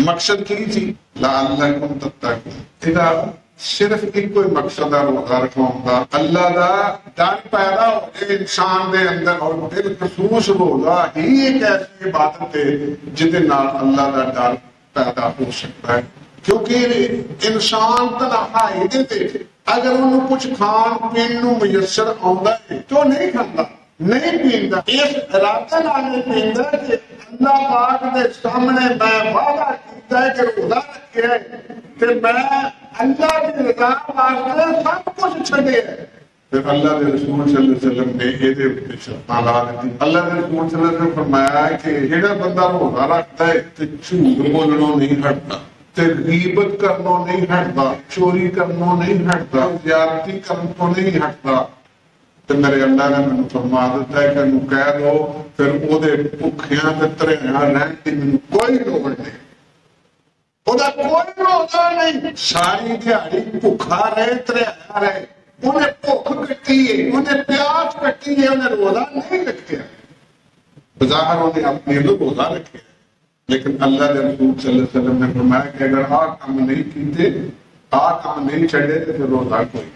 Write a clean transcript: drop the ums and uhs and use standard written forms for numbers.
مقصد کی سی لعلکم تتقون، یہ صرف ایک کوئی مقصد ہے روزہ رکھنا دا اللہ دا ڈر پیدا ہو جائے انسان دے اندر، اور بالخصوص روزہ ہی ایک ایسی عبادت ہے جہد نال اللہ دا ڈر پیدا ہو سکتا ہے، کیونکہ انسان تنہائی دے اگر انہوں کچھ کھان پین نو میسر آندا ہے تو نہیں کھانا نہیں پیندا، اس ارادے نال نہیں پیندا کہ اللہ پاک دے سامنے میں وعدہ کیتا ہے کہ روزہ رکھیا ہے تے میں اللہ کی رضا واسطے سب کچھ چھڈے ہے۔ پھر اللہ کے رسول صلی اللہ علیہ وسلم نے یہ شرطاں لا دیتی۔ اللہ کے رسول صلی اللہ علیہ وسلم نے فرمایا کہ جہاں بندہ روزہ رکھتا ہے تے جھوٹ بولنا نہیں ہٹتا، تے غیبت کرنا نہیں ہٹتا، چوری کرنا نہیں ہٹتا، زیادتی کرنا نہیں ہٹتا، تو میرے اللہ نے مجھے فرما دیتا ہے کہ انہوں کہہ دو پھر وہ دے بھکھیاں تے تریاں رہن کی مجھے کوئی لوڑ نہیں، وہ دا کوئی روزہ نہیں، ساری دیہاڑی بھکھا رہے تریا رہے، انہیں بھوک کٹی ہے، انہیں پیاس کٹی ہے، انہیں روزہ نہیں رکھا، بظاہر انہیں اپنے لوگ روزہ رکھے، لیکن اللہ کے رسول صلی اللہ علیہ وسلم نے فرمایا کہ اگر کام نہیں کیتے کام نہیں چھڑے تو پھر روزہ کوئی